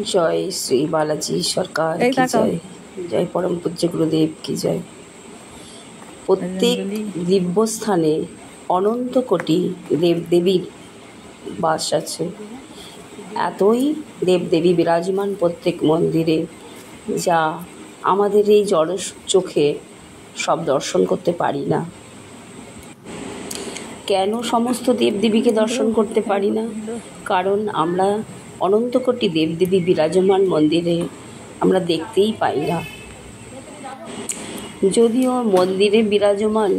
जय श्री बालाजी सरकार की जय। जय परम पूज्य गुरुदेव की जय। प्रत्येक दिव्य स्थाने अनंत कोटि देवदेवीर बास आछे। एतई देवदेवी विराजमान प्रत्येक मंदिरे जा आमादेर এই জড় চোখে সব দর্শন করতে পারি না। কেন সমস্ত দেবদেবীকে দর্শন করতে পারি না? কারণ আমরা অনন্ত কোটি দেবদেবী বিরাজমান মন্দিরে আমরা দেখতেই পাই না। যদিও মন্দিরে বিরাজমান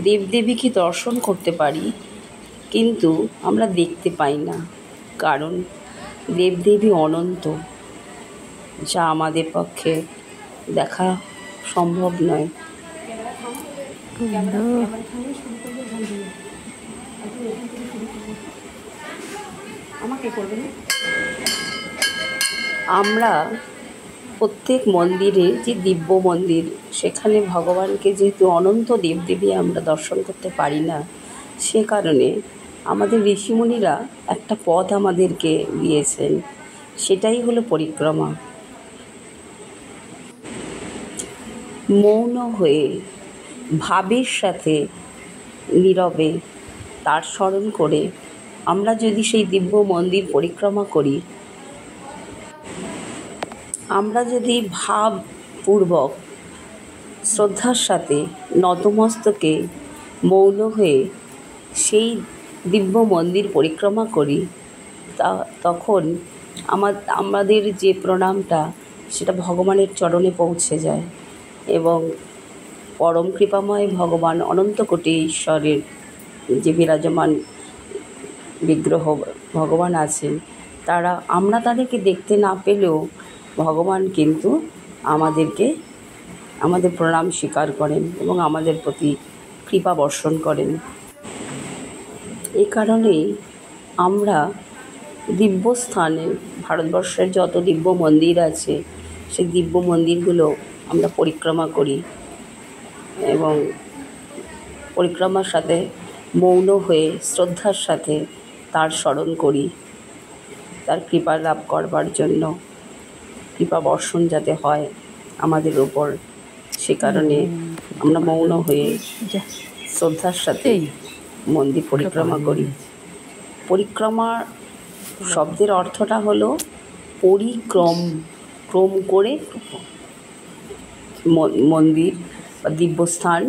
দেবদেবীকে দর্শন করতে পারি, কিন্তু আমরা দেখতে পাই না, কারণ দেবদেবী অনন্ত, যা আমাদের পক্ষে দেখা সম্ভব নয়। আমরা প্রত্যেক মন্দিরে যে দিব্য মন্দির, সেখানে ভগবানকে যেহেতু অনন্ত দেবদেবী আমরা দর্শন করতে পারি না, সে কারণে আমাদের ঋষিমুনিরা একটা পথ আমাদেরকে দিয়েছেন, সেটাই হলো পরিক্রমা। মৌন হয়ে ভাবের সাথে নীরবে তার স্মরণ করে আমরা যদি সেই দিব্য মন্দির পরিক্রমা করি, আমরা যদি ভাবপূর্বক শ্রদ্ধার সাথে নতমস্তকে মৌন হয়ে সেই দিব্য মন্দির পরিক্রমা করি, তখন আমাদের যে প্রণামটা সেটা ভগবানের চরণে পৌঁছে যায় এবং পরম কৃপাময় ভগবান অনন্ত কোটি ঈশ্বরের যে বিরাজমান বিগ্রহ ভগবান আছেন, আমরা তাদেরকে দেখতে না পেলেও ভগবান কিন্তু আমাদের প্রণাম স্বীকার করেন এবং আমাদের প্রতি কৃপা বর্ষণ করেন। এই কারণেই আমরা দিব্য স্থানে, ভারতবর্ষের যত দিব্য মন্দির আছে সেই দিব্য মন্দিরগুলো আমরা পরিক্রমা করি এবং পরিক্রমার সাথে মৌন হয়ে শ্রদ্ধার সাথে তার স্মরণ করি, তার কৃপা লাভ করবার জন্য, কৃপা বর্ষণ যাতে হয় আমাদের ওপর, সে কারণে আমরা মৌন হয়ে শ্রদ্ধার সাথে মন্দির পরিক্রমা করি। পরিক্রমা শব্দের অর্থটা হলো ক্রম করে মন্দির বা দিব্যস্থান,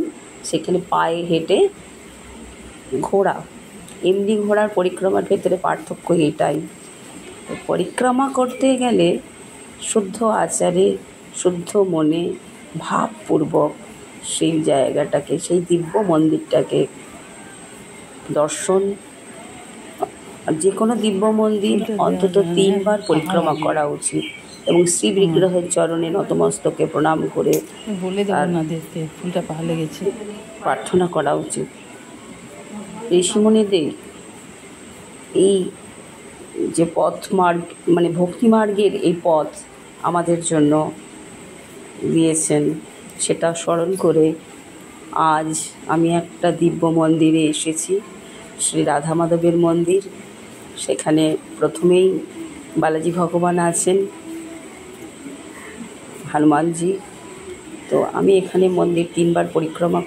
সেখানে পায়ে হেঁটে ঘোরা। এমনি ঘোড়ার পরিক্রমার ক্ষেত্রে পার্থক্য এটাই। পরিক্রমা করতে গেলে শুদ্ধ আচারে, শুদ্ধ মনে, ভাবপূর্বক সেই জায়গাটাকে, সেই দিব্য মন্দিরটাকে দর্শন, যে কোনো দিব্য মন্দির অন্তত 3 বার পরিক্রমা করা উচিত এবং শ্রী বিগ্রহের চরণে নতমস্তকে প্রণাম করে প্রার্থনা করা উচিত। ঋষিমুনিদের এই যে পথমার্গ, মানে ভক্তিমার্গের এই পথ আমাদের জন্য দিয়েছেন, সেটা স্মরণ করে আজ আমি একটা দিব্য মন্দিরে এসেছি, শ্রী রাধা মাধবের মন্দির। সেখানে প্রথমেই বালাজি ভগবান আছেন, হনুমানজি। তো আমি এখানে মন্দির 3 বার পরিক্রমা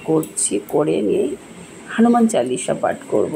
করছি, করে নিয়ে হনুমান চালিসা পাঠ করব।